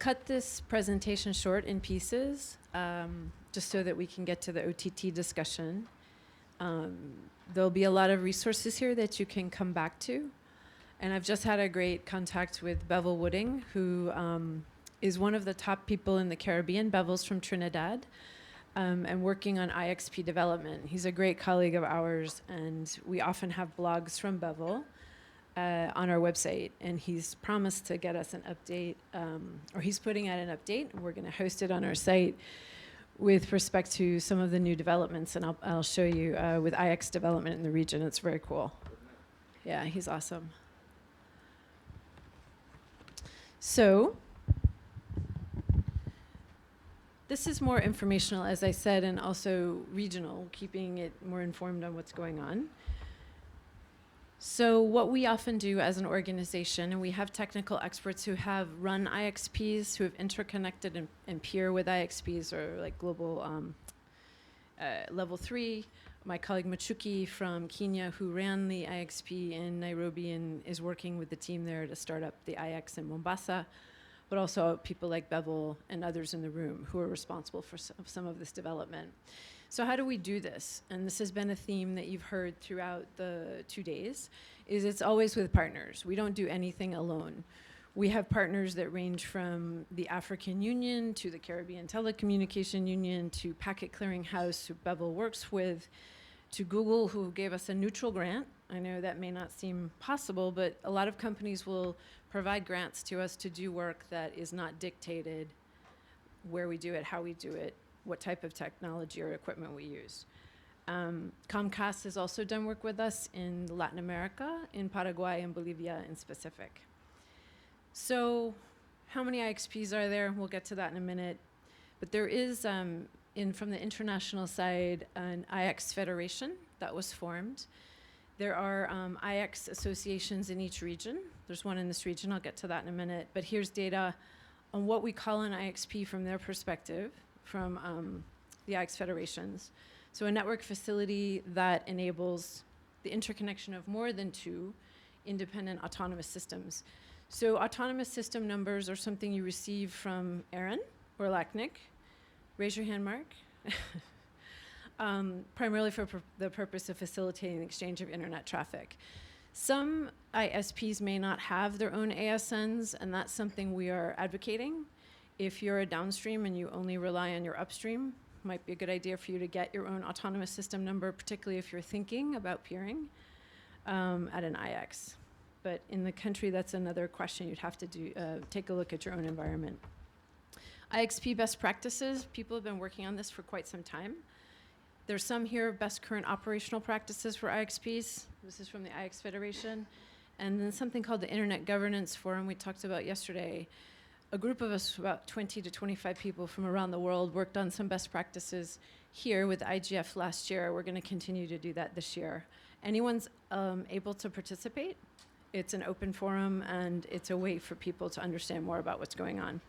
cut this presentation short in pieces, just so that we can get to the OTT discussion. There'll be a lot of resources here that you can come back to. And I've just had a great contact with Bevel Wooding, who is one of the top people in the Caribbean. Bevel's from Trinidad, and working on IXP development. He's a great colleague of ours, and we often have blogs from Bevel on our website. And he's promised to get us an update, or he's putting out an update. We're going to host it on our site with respect to some of the new developments, and I'll show you with IX development in the region. It's very cool. Yeah, he's awesome. So this is more informational, as I said, and also regional, keeping it more informed on what's going on. So what we often do as an organization, and we have technical experts who have run IXPs, who have interconnected and peer with IXPs, or like global level 3. My colleague Machuki from Kenya, who ran the IXP in Nairobi and is working with the team there to start up the IX in Mombasa, but also people like Bevel and others in the room who are responsible for some of this development. So how do we do this? And this has been a theme that you've heard throughout the 2 days, is it's always with partners. We don't do anything alone. We have partners that range from the African Union to the Caribbean Telecommunication Union to Packet Clearing House, who Bevel works with, to Google, who gave us a neutral grant. I know that may not seem possible, but a lot of companies will provide grants to us to do work that is not dictated where we do it, how we do it, what type of technology or equipment we use. Comcast has also done work with us in Latin America, in Paraguay and Bolivia in specific. So how many IXPs are there? We'll get to that in a minute. But there is, from the international side, an IX Federation that was formed. There are IX associations in each region. There's one in this region. I'll get to that in a minute. But here's data on what we call an IXP from their perspective, from the IX federations. So a network facility that enables the interconnection of more than 2 independent autonomous systems. So autonomous system numbers are something you receive from Aaron or Lachnick. Raise your hand, Mark. Primarily for the purpose of facilitating the exchange of internet traffic. Some ISPs may not have their own ASNs, and that's something we are advocating. If you're a downstream and you only rely on your upstream, might be a good idea for you to get your own autonomous system number, particularly if you're thinking about peering at an IX. But in the country, that's another question you'd have to do, take a look at your own environment. IXP best practices, people have been working on this for quite some time. There's some here, best current operational practices for IXPs. This is from the IX Federation. And then something called the Internet Governance Forum we talked about yesterday. A group of us, about 20 to 25 people from around the world, worked on some best practices here with IGF last year. We're going to continue to do that this year. Anyone's able to participate. It's an open forum, and it's a way for people to understand more about what's going on.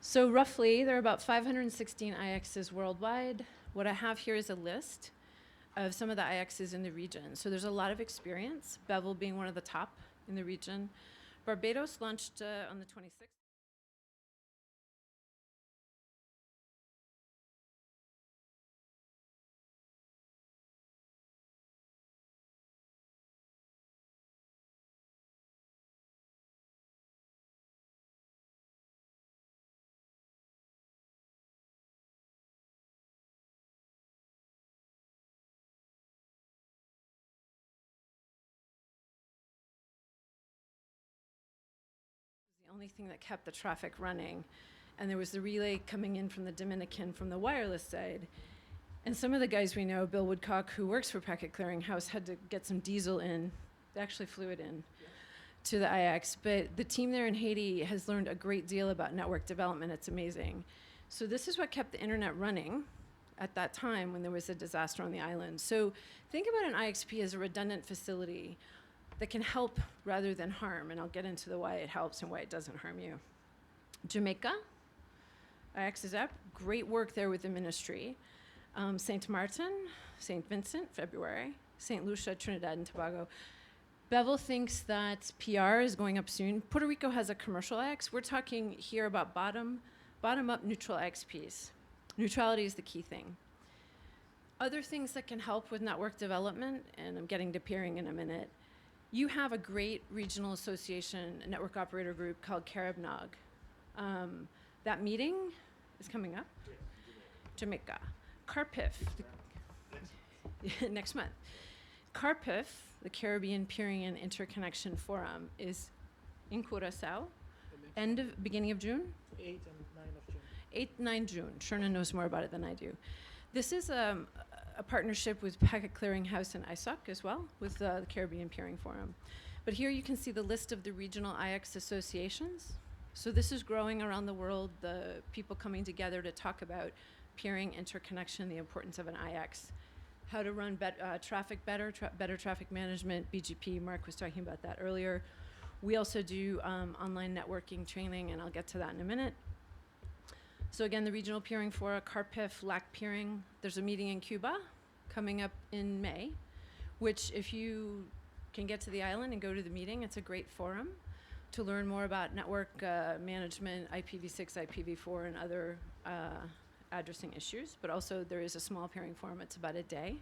So roughly, there are about 516 IXs worldwide. What I have here is a list of some of the IXs in the region. So there's a lot of experience, Bevel being one of the top in the region. Barbados launched on the 26th. Only thing that kept the traffic running. And there was the relay coming in from the Dominican from the wireless side. And some of the guys we know, Bill Woodcock, who works for Packet Clearing House, had to get some diesel in. They actually flew it in to the IX. But the team there in Haiti has learned a great deal about network development. It's amazing. So this is what kept the internet running at that time when there was a disaster on the island. So think about an IXP as a redundant facility that can help rather than harm, and I'll get into why it helps and why it doesn't harm you. Jamaica, IX is up, great work there with the ministry. St. Martin, St. Vincent, February, St. Lucia, Trinidad and Tobago. Bevel thinks that PR is going up soon. Puerto Rico has a commercial IX. We're talking here about bottom-up neutral IXPs. Neutrality is the key thing. Other things that can help with network development, and I'm getting to peering in a minute, you have a great regional association, a network operator group called Caribnog. That meeting is coming up. Jamaica. CARPIF, next month. CARPIF, the Caribbean Peering and Interconnection Forum, is in Curaçao, beginning of June? 8 and 9 of June. 8, 9 June. Sherna knows more about it than I do. This is a partnership with Packet Clearinghouse and ISOC as well, with the Caribbean Peering Forum. But here you can see the list of the regional IX associations. So this is growing around the world, the people coming together to talk about peering, interconnection, the importance of an IX, how to run traffic better, better traffic management, BGP. Mark was talking about that earlier. We also do online networking training, and I'll get to that in a minute. So again, the Regional Peering Fora, CARPIF, LAC Peering. There's a meeting in Cuba coming up in May, which if you can get to the island and go to the meeting, it's a great forum to learn more about network management, IPv6, IPv4, and other addressing issues. But also there is a small peering forum. It's about a day.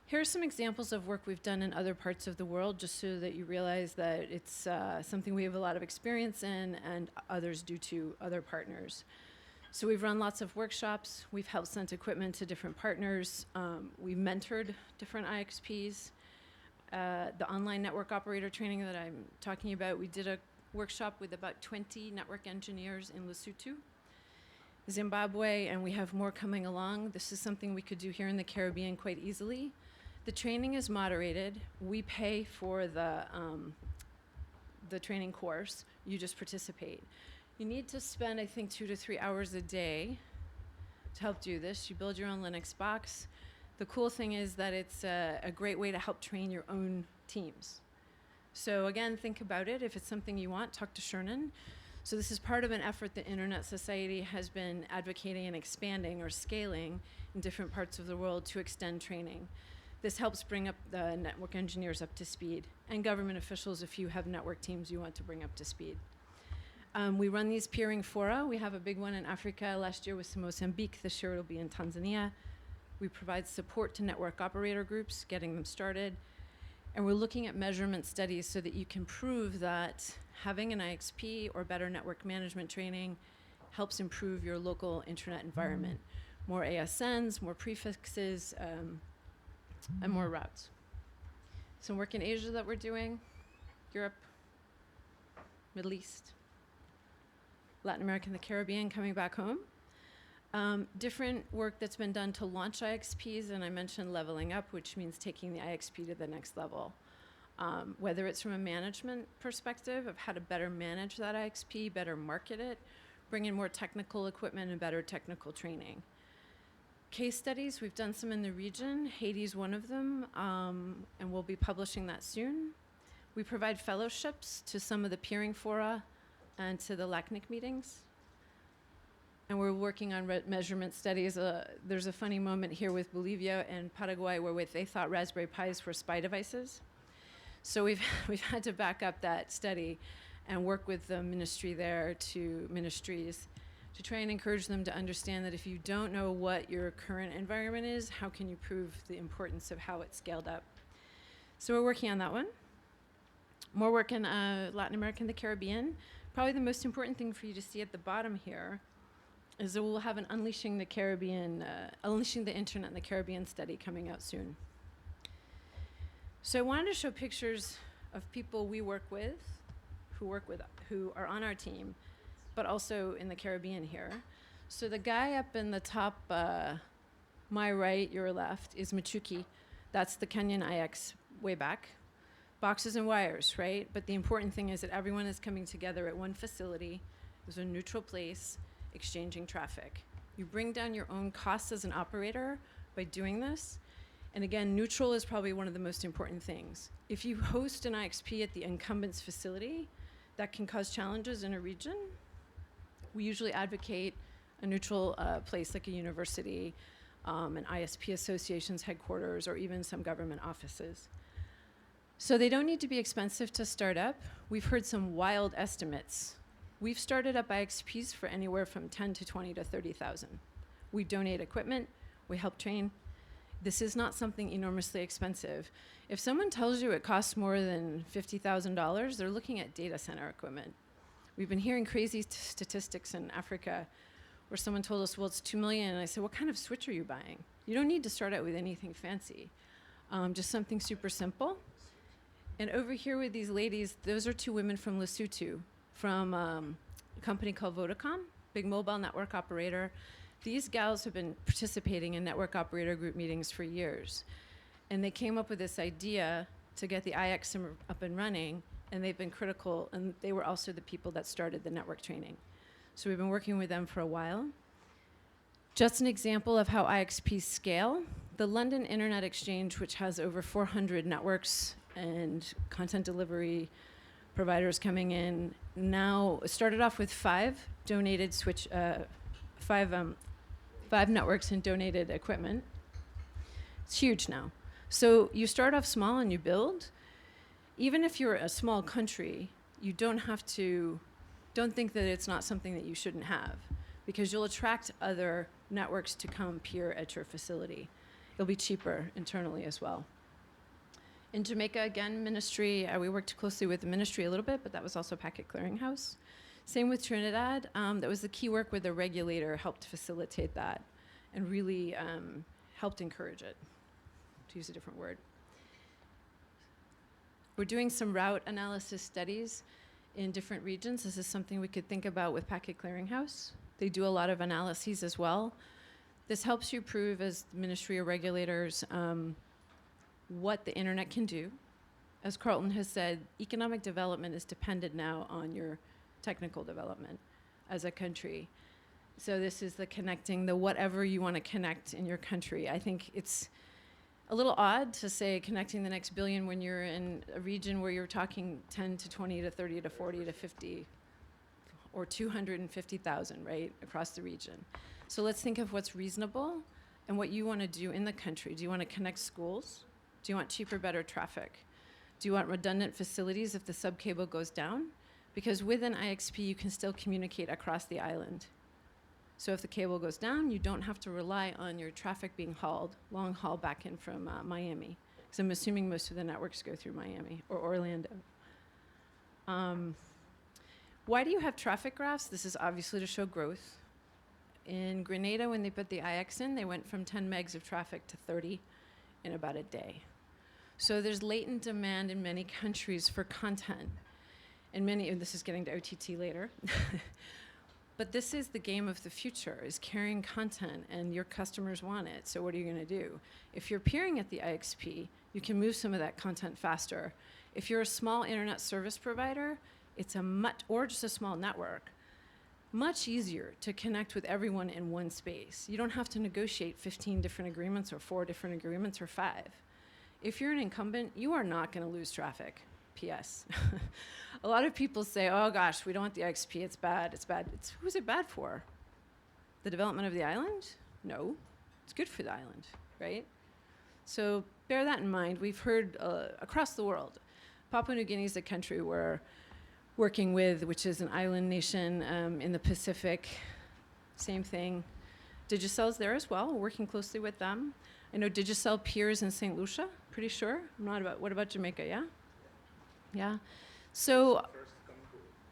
Here are some examples of work we've done in other parts of the world, just so that you realize that it's something we have a lot of experience in, and others do to other partners. So we've run lots of workshops. We've helped send equipment to different partners. We've mentored different IXPs. The online network operator training that I'm talking about, we did a workshop with about 20 network engineers in Lesotho, Zimbabwe, and we have more coming along. This is something we could do here in the Caribbean quite easily. The training is moderated. We pay for the training course. You just participate. You need to spend, I think, 2 to 3 hours a day to help do this. You build your own Linux box. The cool thing is that it's a great way to help train your own teams. So again, think about it. If it's something you want, talk to Shernan. So this is part of an effort the Internet Society has been advocating and expanding or scaling in different parts of the world to extend training. This helps bring up the network engineers up to speed, and government officials if you have network teams you want to bring up to speed. We run these peering fora. We have a big one in Africa. Last year was in Mozambique. This year it'll be in Tanzania. We provide support to network operator groups, getting them started. And we're looking at measurement studies so that you can prove that having an IXP or better network management training helps improve your local internet environment. More ASNs, more prefixes, and more routes. Some work in Asia that we're doing, Europe, Middle East, Latin America, and the Caribbean coming back home. Different work that's been done to launch IXPs, and I mentioned leveling up, which means taking the IXP to the next level. Whether it's from a management perspective of how to better manage that IXP, better market it, bring in more technical equipment and better technical training. Case studies, we've done some in the region. Haiti's one of them, and we'll be publishing that soon. We provide fellowships to some of the peering fora and to the LACNIC meetings. And we're working on measurement studies. There's a funny moment here with Bolivia and Paraguay where they thought Raspberry Pis were spy devices. So we've had to back up that study and work with the ministries to try and encourage them to understand that if you don't know what your current environment is, how can you prove the importance of how it's scaled up? So we're working on that one. More work in Latin America and the Caribbean. Probably the most important thing for you to see at the bottom here is that we'll have an Unleashing the Internet in the Caribbean study coming out soon. So I wanted to show pictures of people we work with, who are on our team, but also in the Caribbean here. So the guy up in the top, my right, your left, is Machuki. That's the Kenyan IX way back. Boxes and wires, right? But the important thing is that everyone is coming together at one facility. There's a neutral place, exchanging traffic. You bring down your own costs as an operator by doing this. And again, neutral is probably one of the most important things. If you host an IXP at the incumbent's facility, that can cause challenges in a region. We usually advocate a neutral place like a university, an ISP association's headquarters, or even some government offices. So they don't need to be expensive to start up. We've heard some wild estimates. We've started up IXPs for anywhere from 10 to 20 to 30,000. We donate equipment, we help train. This is not something enormously expensive. If someone tells you it costs more than $50,000, they're looking at data center equipment. We've been hearing crazy statistics in Africa where someone told us, well, it's 2 million, and I said, what kind of switch are you buying? You don't need to start out with anything fancy, just something super simple. And over here with these ladies, those are 2 women from Lesotho, from a company called Vodacom, big mobile network operator. These gals have been participating in network operator group meetings for years. And they came up with this idea to get the IX up and running, and they've been critical, and they were also the people that started the network training. So we've been working with them for a while. Just an example of how IXPs scale, the London Internet Exchange, which has over 400 networks and content delivery providers coming in, now started off with 5 donated five networks and donated equipment. It's huge now. So you start off small and you build. Even if you're a small country, you don't think that it's not something that you shouldn't have, because you'll attract other networks to come peer at your facility. It'll be cheaper internally as well. In Jamaica, again, ministry, we worked closely with the ministry a little bit, but that was also Packet Clearinghouse. Same with Trinidad. That was the key work where the regulator helped facilitate that and really helped encourage it, to use a different word. We're doing some route analysis studies in different regions. This is something we could think about with Packet Clearinghouse. They do a lot of analyses as well. This helps you prove, as ministry or regulators, what the internet can do. As Carlton has said, economic development is dependent now on your technical development as a country. So this is the connecting, the whatever you want to connect in your country. I think it's a little odd to say connecting the next billion when you're in a region where you're talking 10 to 20 to 30 to 40 to 50 or 250,000, right, across the region. So let's think of what's reasonable and what you want to do in the country. Do you want to connect schools? Do you want cheaper, better traffic? Do you want redundant facilities if the subcable goes down? Because with an IXP, you can still communicate across the island. So if the cable goes down, you don't have to rely on your traffic being hauled, long haul back in from Miami. Because I'm assuming most of the networks go through Miami or Orlando. Why do you have traffic graphs? This is obviously to show growth. In Grenada, when they put the IX in, they went from 10 megs of traffic to 30 in about a day. So there's latent demand in many countries for content. And this is getting to OTT later. But this is the game of the future, is carrying content, and your customers want it. So what are you going to do? If you're peering at the IXP, you can move some of that content faster. If you're a small internet service provider, or just a small network, much easier to connect with everyone in one space. You don't have to negotiate 15 different agreements or 4 different agreements or 5. If you're an incumbent, you are not going to lose traffic. P.S. A lot of people say, oh gosh, we don't want the IXP, it's bad, it's bad. Who's it bad for? The development of the island? No, it's good for the island, right? So bear that in mind. We've heard across the world. Papua New Guinea is a country we're working with, which is an island nation in the Pacific. Same thing. Digicel's there as well. We're working closely with them. I know Digicel peers in St. Lucia, pretty sure. What about Jamaica, yeah? Yeah. So,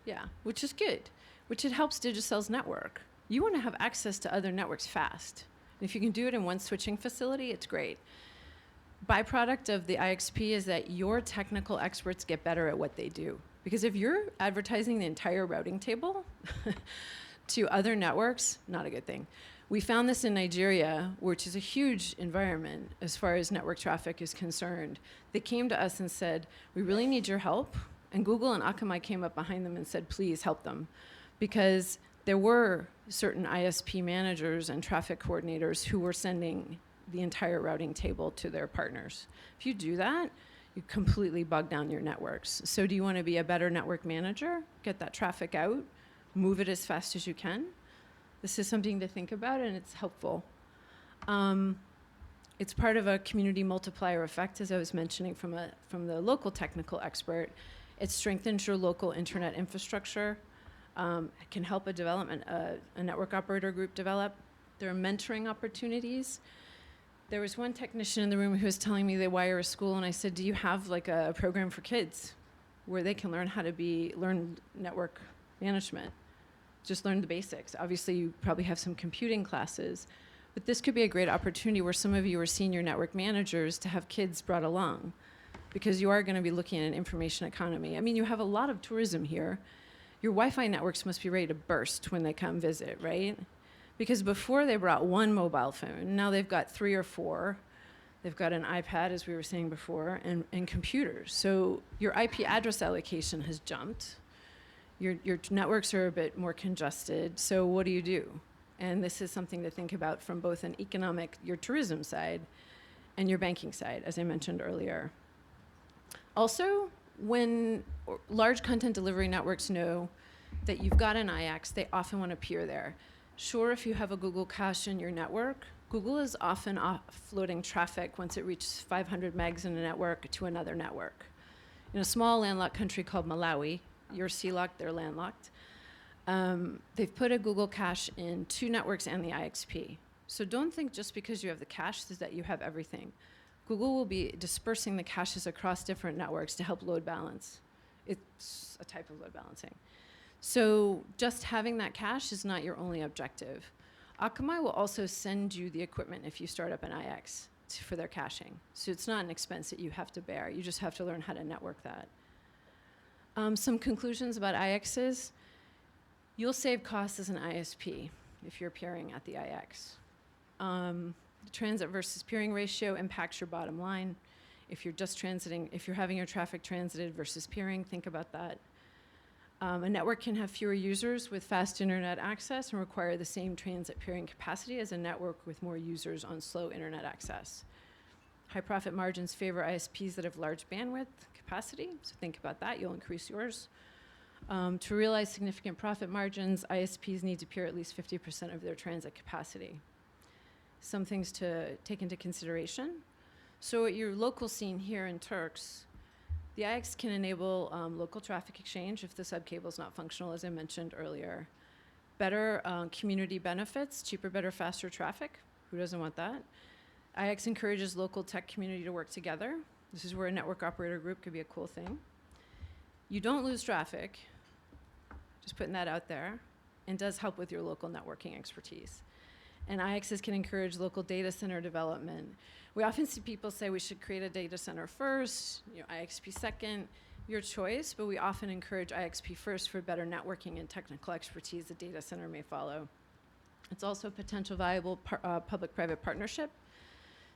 yeah, which is good, which it helps Digicel's network. You want to have access to other networks fast. And if you can do it in one switching facility, it's great. Byproduct of the IXP is that your technical experts get better at what they do. Because if you're advertising the entire routing table to other networks, not a good thing. We found this in Nigeria, which is a huge environment as far as network traffic is concerned. They came to us and said, we really need your help. And Google and Akamai came up behind them and said, please help them. Because there were certain ISP managers and traffic coordinators who were sending the entire routing table to their partners. If you do that, you completely bog down your networks. So do you want to be a better network manager? Get that traffic out, move it as fast as you can. This is something to think about, and it's helpful. It's part of a community multiplier effect, as I was mentioning from the local technical expert. It strengthens your local internet infrastructure. It can help a network operator group develop. There are mentoring opportunities. There was one technician in the room who was telling me they wire a school, and I said, do you have like a program for kids where they can learn how to learn network management? Just learn the basics. Obviously, you probably have some computing classes, but this could be a great opportunity where some of you are senior network managers to have kids brought along, because you are going to be looking at an information economy. I mean, you have a lot of tourism here. Your Wi-Fi networks must be ready to burst when they come visit, right? Because before they brought one mobile phone, now they've got 3 or 4. They've got an iPad, as we were saying before, and computers. So your IP address allocation has jumped. Your networks are a bit more congested. So what do you do? And this is something to think about from both an economic, your tourism side, and your banking side, as I mentioned earlier. Also, when large content delivery networks know that you've got an IX, they often want to peer there. Sure, if you have a Google cache in your network, Google is often offloading traffic once it reaches 500 megs in a network to another network. In a small landlocked country called Malawi, you're sea-locked, they're landlocked, they've put a Google cache in 2 networks and the IXP. So don't think just because you have the cache that you have everything. Google will be dispersing the caches across different networks to help load balance. It's a type of load balancing. So just having that cache is not your only objective. Akamai will also send you the equipment if you start up an IX for their caching. So it's not an expense that you have to bear. You just have to learn how to network that. Some conclusions about IXs. You'll save costs as an ISP if you're peering at the IX. The transit versus peering ratio impacts your bottom line. If you're just transiting, if you're having your traffic transited versus peering, think about that. A network can have fewer users with fast internet access and require the same transit peering capacity as a network with more users on slow internet access. High profit margins favor ISPs that have large bandwidth capacity, so think about that, you'll increase yours. To realize significant profit margins, ISPs need to peer at least 50% of their transit capacity. Some things to take into consideration. So at your local scene here in Turks, the IX can enable local traffic exchange if the subcable is not functional, as I mentioned earlier. Better community benefits, cheaper, better, faster traffic. Who doesn't want that? IX encourages local tech community to work together. This is where a network operator group could be a cool thing. You don't lose traffic, just putting that out there, and does help with your local networking expertise. And IXs can encourage local data center development. We often see people say we should create a data center first, IXP second, your choice, but we often encourage IXP first for better networking and technical expertise. The data center may follow. It's also a potential viable public-private partnership.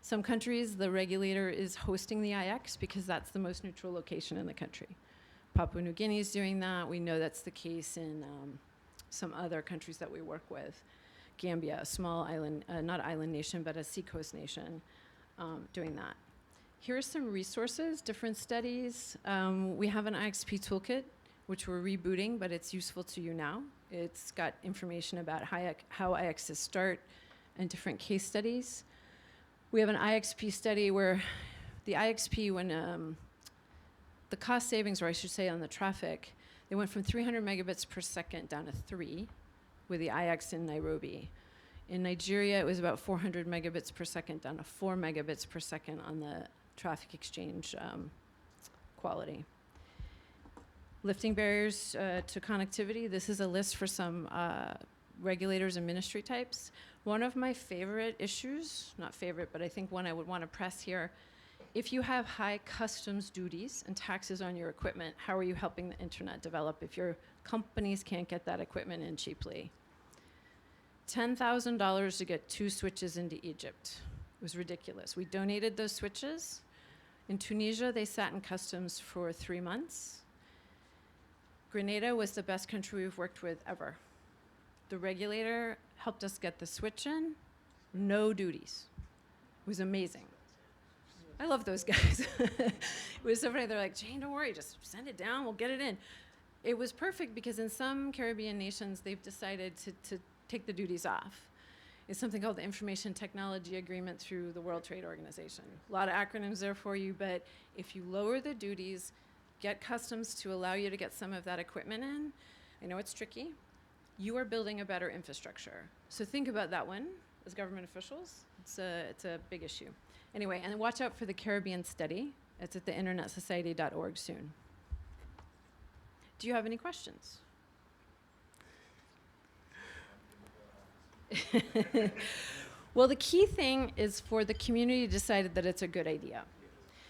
Some countries, the regulator is hosting the IX because that's the most neutral location in the country. Papua New Guinea is doing that. We know that's the case in some other countries that we work with. Gambia, a small island, not island nation, but a seacoast nation, doing that. Here are some resources, different studies. We have an IXP toolkit, which we're rebooting, but it's useful to you now. It's got information about how IXs start and different case studies. We have an IXP study where the IXP, when the cost savings, or I should say on the traffic, they went from 300 megabits per second down to 3 with the IX in Nairobi. In Nigeria, it was about 400 megabits per second down to 4 megabits per second on the traffic exchange quality. Lifting barriers to connectivity. This is a list for some regulators and ministry types. One of my favorite issues, not favorite, but I think one I would want to press here, if you have high customs duties and taxes on your equipment, how are you helping the internet develop if your companies can't get that equipment in cheaply? $10,000 to get 2 switches into Egypt. It was ridiculous. We donated those switches. In Tunisia, they sat in customs for 3 months. Grenada was the best country we've worked with ever. The regulator helped us get the switch in, no duties. It was amazing. I love those guys. It was so funny. They're like, Jane, don't worry, just send it down, we'll get it in. It was perfect because in some Caribbean nations, they've decided to take the duties off. is something called the Information Technology Agreement through the World Trade Organization. A lot of acronyms there for you, but if you lower the duties, get customs to allow you to get some of that equipment in, I know it's tricky, you are building a better infrastructure. So think about that one as government officials. It's a big issue. Anyway, and watch out for the Caribbean study. It's at the internetsociety.org soon. Do you have any questions? Well, the key thing is for the community to decide that it's a good idea.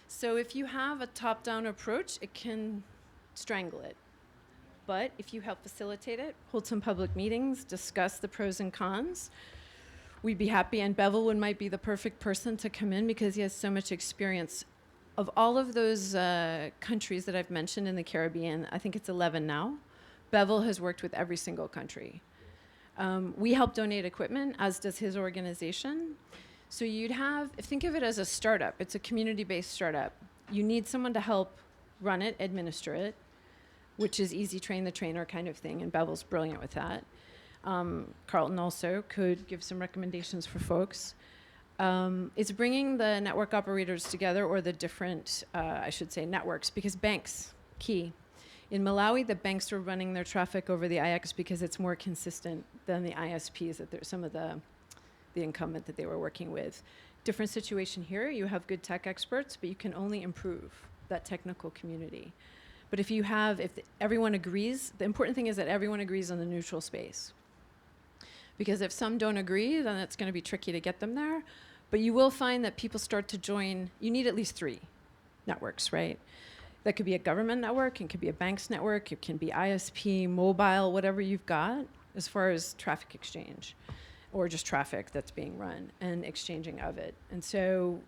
So if you have a top-down approach, it can strangle it. But if you help facilitate it, hold some public meetings, discuss the pros and cons, we'd be happy. And Bevel might be the perfect person to come in because he has so much experience. Of all of those countries that I've mentioned in the Caribbean, I think it's 11 now, Bevel has worked with every single country. We help donate equipment, as does his organization. So you'd have, think of it as a startup. It's a community-based startup. You need someone to help run it, administer it, which is easy train the trainer kind of thing, and Bevel's brilliant with that. Carlton also could give some recommendations for folks. It's bringing the network operators together, or the different, I should say, networks, because banks, key. In Malawi, the banks were running their traffic over the IX because it's more consistent than the ISPs, that some of the incumbent that they were working with. Different situation here, you have good tech experts, but you can only improve that technical community. But if everyone agrees, the important thing is that everyone agrees on the neutral space. Because if some don't agree, then it's going to be tricky to get them there. But you will find that people start to join, you need at least 3 networks, right? That could be a government network, it could be a bank's network, it can be ISP, mobile, whatever you've got as far as traffic exchange, or just traffic that's being run and exchanging of it. And so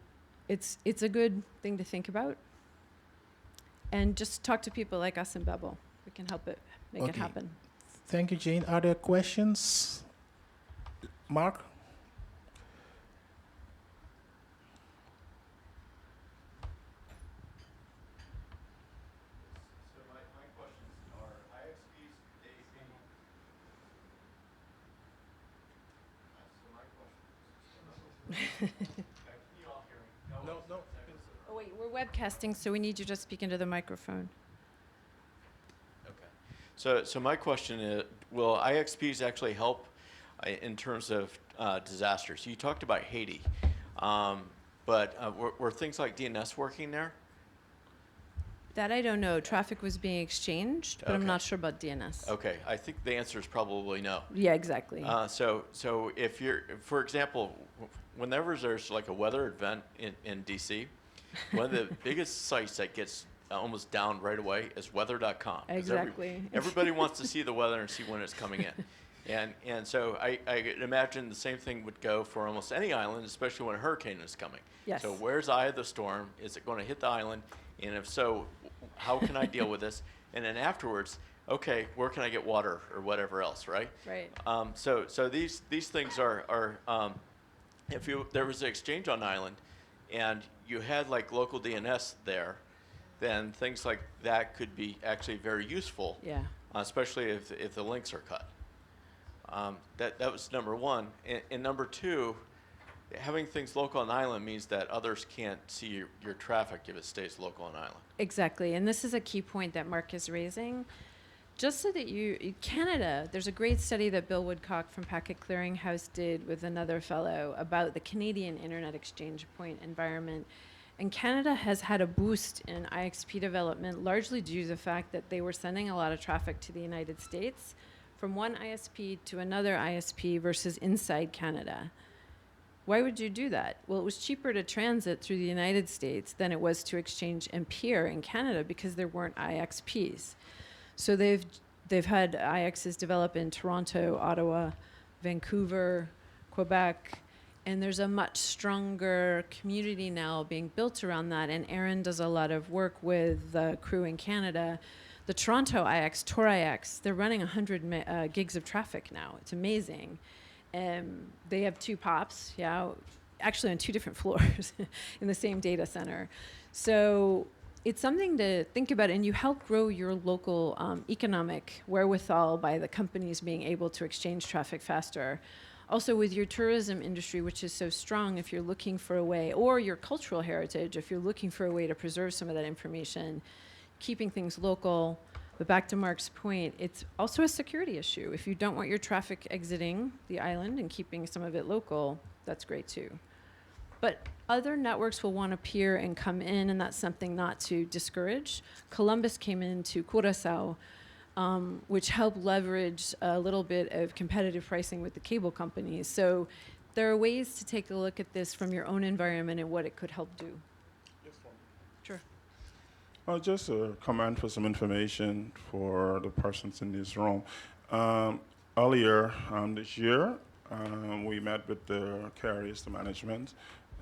it's a good thing to think about. And just talk to people like us in Bevel. We can help it, make it happen. Thank you, Jane. Are there questions? Mark? So my questions are IXPs, so my question. Can you all hear me? No. Oh wait, we're webcasting, so we need you to speak into the microphone. Okay. So my question is, will IXPs actually help in terms of disasters? You talked about Haiti, but were things like DNS working there? That I don't know. Traffic was being exchanged, but I'm Okay. not sure about DNS. Okay, I think the answer is probably no. Yeah, exactly. So if you're, for example, whenever there's like a weather event in DC, one of the biggest sites that gets almost down right away is weather.com. Exactly. Everybody wants to see the weather and see when it's coming in. And so I imagine the same thing would go for almost any island, especially when a hurricane is coming. Yes. So where's the eye of the storm? Is it going to hit the island? And if so, how can I deal with this? And then afterwards, okay, where can I get water or whatever else, right? Right. So these things are if there was an exchange on island and you had like local DNS there, then things like that could be actually very useful. Yeah. Especially if the links are cut. That was number one. And number two, having things local on island means that others can't see your traffic if it stays local on island. Exactly, and this is a key point that Mark is raising. Just so that Canada, there's a great study that Bill Woodcock from Packet Clearinghouse did with another fellow about the Canadian Internet Exchange Point environment. And Canada has had a boost in IXP development, largely due to the fact that they were sending a lot of traffic to the United States from one ISP to another ISP versus inside Canada. Why would you do that? Well, it was cheaper to transit through the United States than it was to exchange and peer in Canada because there weren't IXPs. So they've had IXs develop in Toronto, Ottawa, Vancouver, Quebec, and there's a much stronger community now being built around that. And Aaron does a lot of work with the crew in Canada. The Toronto IX, Tor IX, they're running 100 gigs of traffic now. It's amazing. They have 2 POPs, actually on 2 different floors in the same data center. So it's something to think about, and you help grow your local economic wherewithal by the companies being able to exchange traffic faster. Also with your tourism industry, which is so strong, if you're looking for a way, or your cultural heritage, if you're looking for a way to preserve some of that information, keeping things local. But back to Mark's point, it's also a security issue. If you don't want your traffic exiting the island and keeping some of it local, that's great too. But other networks will want to peer and come in, and that's something not to discourage. Columbus came into Curaçao, which helped leverage a little bit of competitive pricing with the cable companies. So there are ways to take a look at this from your own environment and what it could help do. Sure. Just a comment for some information for the persons in this room. Earlier this year, we met with the carriers, the management,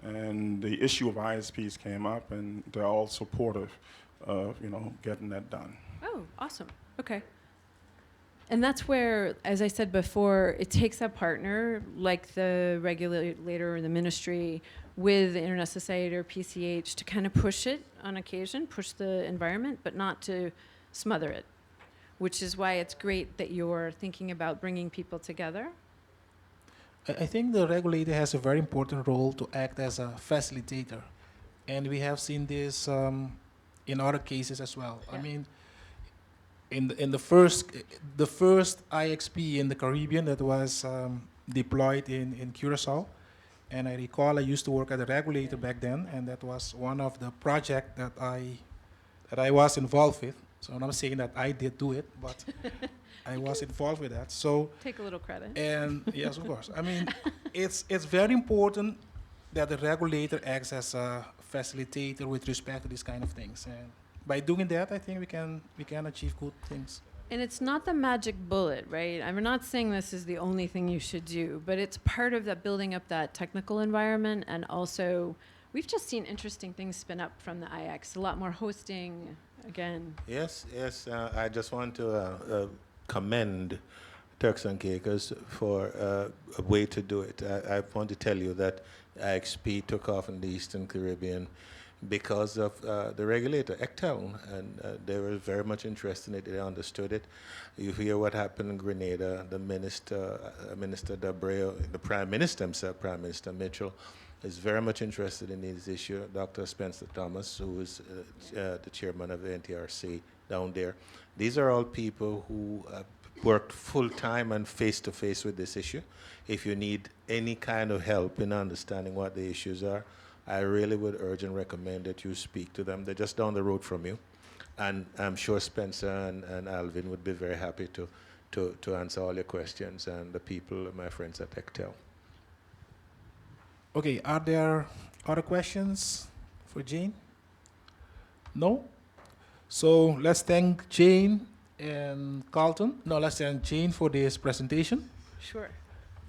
and the issue of ISPs came up, and they're all supportive of, getting that done. Oh, awesome. Okay. And that's where, as I said before, it takes a partner like the regulator or the ministry with the Internet Society or PCH to kind of push it on occasion, push the environment, but not to smother it, which is why it's great that you're thinking about bringing people together. I think the regulator has a very important role to act as a facilitator. And we have seen this in other cases as well. Yeah. I mean, in the first IXP in the Caribbean that was deployed in Curacao, and I recall I used to work at the regulator back then, and that was one of the projects that I was involved with. So I'm not saying that I did do it, but I was involved with that. So Take a little credit. and yes, of course. I mean, it's very important that the regulator acts as a facilitator with respect to these kind of things. And by doing that, I think we can achieve good things. And it's not the magic bullet, right? I'm not saying this is the only thing you should do, but it's part of that building up that technical environment. And also, we've just seen interesting things spin up from the IX, a lot more hosting again. Yes. I just want to commend Turks and Caicos for a way to do it. I want to tell you that IXP took off in the Eastern Caribbean because of the regulator, ECTEL, and they were very much interested in it. They understood it. You hear what happened in Grenada. The minister, Minister Dabreu, the Prime Minister himself, Prime Minister Mitchell, is very much interested in this issue. Dr. Spencer Thomas, who is the chairman of the NTRC down there. These are all people who worked full-time and face-to-face with this issue. If you need any kind of help in understanding what the issues are, I really would urge and recommend that you speak to them. They're just down the road from you. And I'm sure Spencer and Alvin would be very happy to answer all your questions, and the people, my friends at ECTEL. Okay, are there other questions for Jane? No? So let's thank Jane and Carlton. No, let's thank Jane for this presentation. Sure.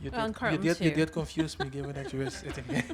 You Well, and did, Carlton you too. did confuse me given that you were sitting here.